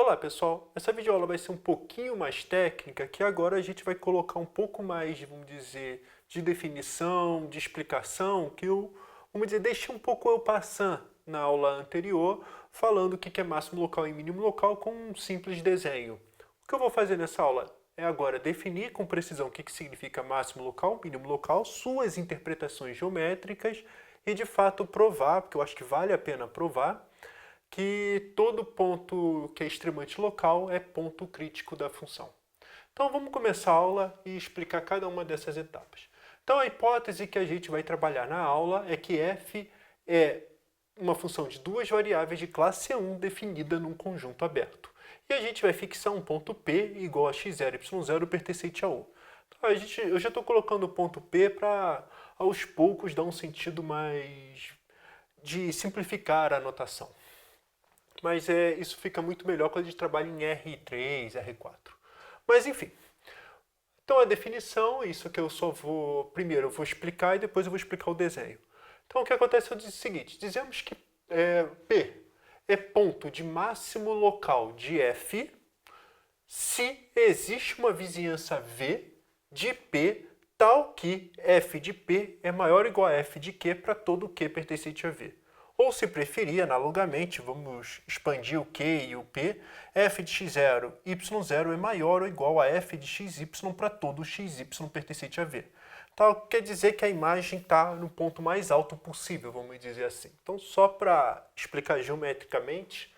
Olá pessoal, essa videoaula vai ser um pouquinho mais técnica, que agora a gente vai colocar um pouco mais, vamos dizer, de definição, de explicação, que eu, vamos dizer, deixei um pouco eu passar na aula anterior, falando o que é máximo local e mínimo local com um simples desenho. O que eu vou fazer nessa aula é agora definir com precisão o que significa máximo local, mínimo local, suas interpretações geométricas e de fato provar, porque eu acho que vale a pena provar, que todo ponto que é extremamente local é ponto crítico da função. Então vamos começar a aula e explicar cada uma dessas etapas. Então a hipótese que a gente vai trabalhar na aula é que f é uma função de duas variáveis de classe 1 definida num conjunto aberto. E a gente vai fixar um ponto P igual a x0, y0 pertencente a U. Então, eu já estou colocando o ponto P para, aos poucos, dar um sentido mais de simplificar a notação. Mas isso fica muito melhor quando a gente trabalha em R3, R4. Mas enfim. Então a definição, isso que eu só vou... Primeiro eu vou explicar e depois eu vou explicar o desenho. Então o que acontece é o seguinte. Dizemos que P é ponto de máximo local de F se existe uma vizinhança V de P tal que F de P é maior ou igual a F de Q para todo Q pertencente a V. Ou, se preferir, analogamente, vamos expandir o Q e o P, f de x0, y0 é maior ou igual a f de xy para todo xy pertencente a V. Então, quer dizer que a imagem está no ponto mais alto possível, vamos dizer assim. Então, só para explicar geometricamente,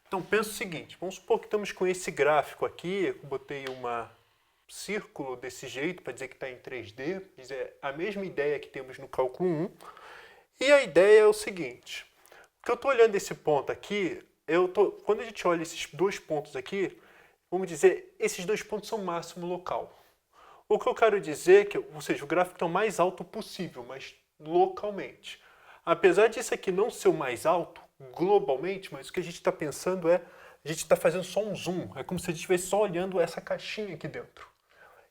então pensa o seguinte, vamos supor que estamos com esse gráfico aqui, eu botei um círculo desse jeito para dizer que está em 3D, é a mesma ideia que temos no cálculo 1, e a ideia é o seguinte, que eu estou olhando esse ponto aqui, quando a gente olha esses dois pontos aqui, vamos dizer, esses dois pontos são máximo local. O que eu quero dizer é que, ou seja, o gráfico está o mais alto possível, mas localmente. Apesar disso aqui não ser o mais alto, globalmente, mas o que a gente está pensando é, a gente está fazendo só um zoom, é como se a gente estivesse só olhando essa caixinha aqui dentro.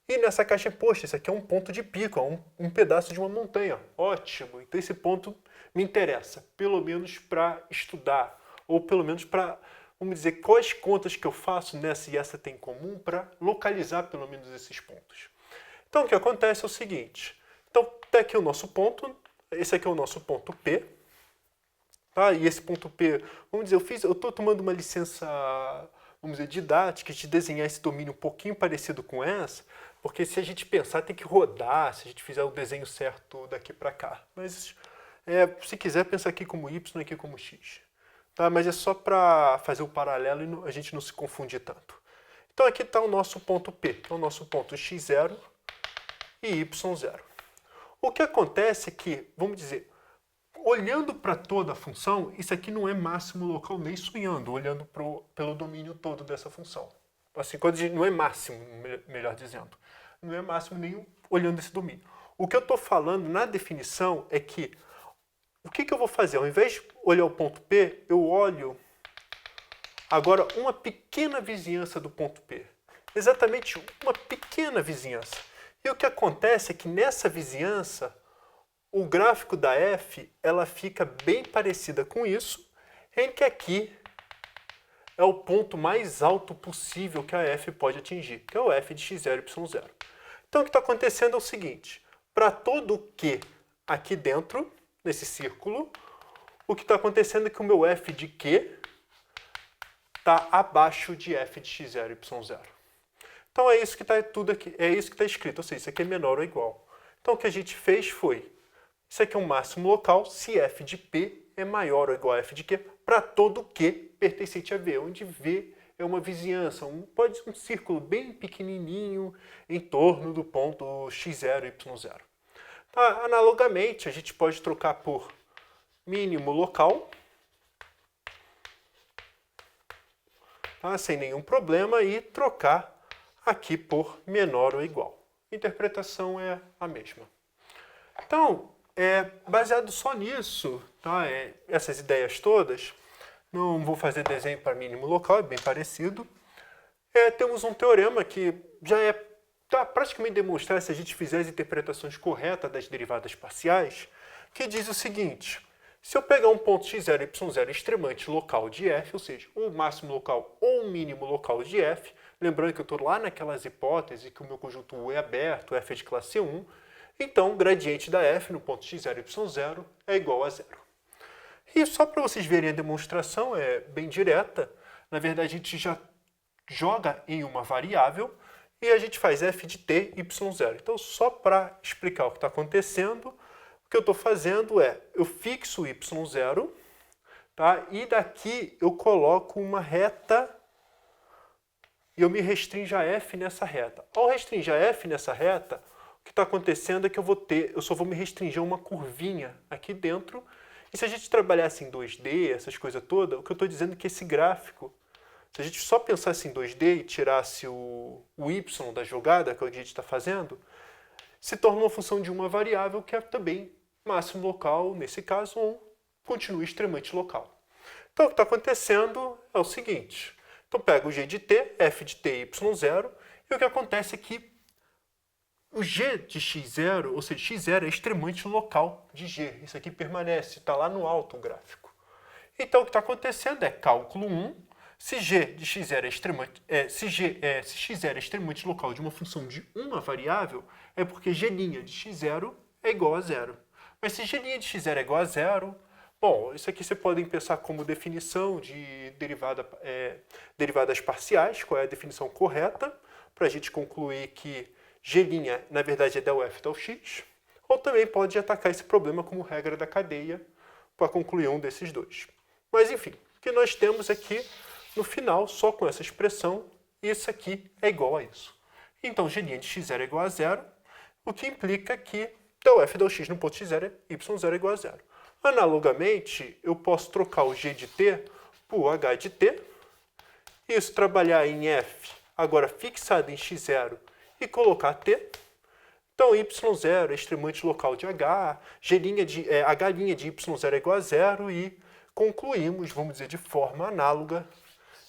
E nessa caixa, poxa, isso aqui é um ponto de pico, é um pedaço de uma montanha. Ótimo, então esse ponto me interessa, pelo menos para estudar, ou pelo menos para, vamos dizer, quais contas que eu faço nessa e essa tem em comum para localizar pelo menos esses pontos. Então o que acontece é o seguinte, então tá aqui o nosso ponto, esse aqui é o nosso ponto P, tá? E esse ponto P, vamos dizer, eu estou tomando uma licença, vamos dizer, didática de desenhar esse domínio um pouquinho parecido com essa, porque se a gente pensar tem que rodar, se a gente fizer o desenho certo daqui para cá. Mas se quiser pensar aqui como Y e aqui como X. Tá? Mas é só para fazer o paralelo e a gente não se confundir tanto. Então aqui está o nosso ponto P, que é o nosso ponto x0 e y0. O que acontece é que, vamos dizer, olhando para toda a função, isso aqui não é máximo local nem sonhando, olhando pelo domínio todo dessa função. Assim, quando não é máximo, melhor dizendo. Não é máximo nem olhando esse domínio. O que eu estou falando na definição é que, o que eu vou fazer? Ao invés de olhar o ponto P, eu olho agora uma pequena vizinhança do ponto P. Exatamente uma pequena vizinhança. E o que acontece é que nessa vizinhança, o gráfico da F, ela fica bem parecida com isso, em que aqui é o ponto mais alto possível que a F pode atingir, que é o F de x0 e y0. Então o que está acontecendo é o seguinte, para todo Q aqui dentro, nesse círculo, o que está acontecendo é que o meu F de Q está abaixo de F de x0 e y0. Então é isso que está tudo aqui, é isso que está escrito, ou seja, isso aqui é menor ou igual. Então o que a gente fez foi, isso aqui é um máximo local se F de P é maior ou igual a F de Q para todo Q pertencente a V, onde V é uma vizinhança, pode ser um círculo bem pequenininho em torno do ponto x0 e y0. Tá? Analogamente, a gente pode trocar por mínimo local, tá? Sem nenhum problema, e trocar aqui por menor ou igual. A interpretação é a mesma. Então, baseado só nisso, tá? Essas ideias todas, não vou fazer desenho para mínimo local, é bem parecido. Temos um teorema que já está praticamente demonstrado se a gente fizer as interpretações corretas das derivadas parciais, que diz o seguinte, Se eu pegar um ponto x0, y0 extremante local de f, ou seja, o máximo local ou o mínimo local de f, lembrando que eu estou lá naquelas hipóteses que o meu conjunto U é aberto, f é de classe 1, então o gradiente da f no ponto x0, y0 é igual a zero. E só para vocês verem a demonstração, é bem direta, na verdade a gente já joga em uma variável e a gente faz f de t, y0. Então só para explicar o que está acontecendo, o que eu estou fazendo é, eu fixo y0, tá? E daqui eu coloco uma reta e eu me restringo a f nessa reta. Ao restringir a f nessa reta, o que está acontecendo é que eu só vou me restringir a uma curvinha aqui dentro. E se a gente trabalhasse em 2D, essas coisas todas, o que eu estou dizendo é que esse gráfico, se a gente só pensasse em 2D e tirasse o y da jogada, que é o que a gente está fazendo, se torna uma função de uma variável que é também máximo local, nesse caso, ou continua extremamente local. Então, o que está acontecendo é o seguinte. Então, pego o g de t, f de t, y0, e o que acontece é que o g de x0, ou seja, x0 é extremamente local de g. Isso aqui permanece, está lá no alto o gráfico. Então, o que está acontecendo é cálculo 1. Se g de x0 é extremamente, se x0 é extremamente local de uma função de uma variável, é porque g' de x0 é igual a zero. Mas se g' de x0 é igual a zero, bom, isso aqui você pode pensar como definição de derivadas parciais, qual é a definição correta, para a gente concluir que g', na verdade, é del f del x, ou também pode atacar esse problema como regra da cadeia para concluir um desses dois. Mas, enfim, o que nós temos aqui, no final, só com essa expressão, isso aqui é igual a isso. Então, g' de x0 é igual a zero, o que implica que del f del x no ponto x0 é y0 é igual a zero. Analogamente, eu posso trocar o g de t por h de t, isso trabalhar em f, agora fixado em x0, e colocar t. Então, y0 é extremamente local de h, h' de y0 é igual a zero, e concluímos, vamos dizer, de forma análoga,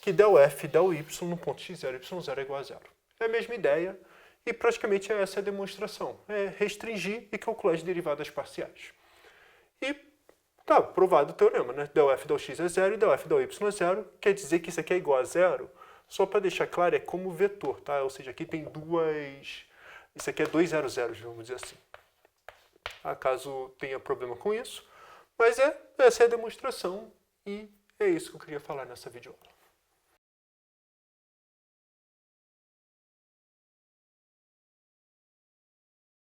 que del f del y no ponto x0, y0 é igual a zero. É a mesma ideia, e praticamente essa é a demonstração. É restringir e calcular as derivadas parciais. E tá provado o teorema, né? Del f del x é zero e del f del y é zero. Quer dizer que isso aqui é igual a zero. Só para deixar claro, é como vetor, tá? Ou seja, aqui tem duas... Isso aqui é 2 zero zeros, vamos dizer assim. Caso tenha problema com isso. Mas essa é a demonstração e é isso que eu queria falar nessa videoaula.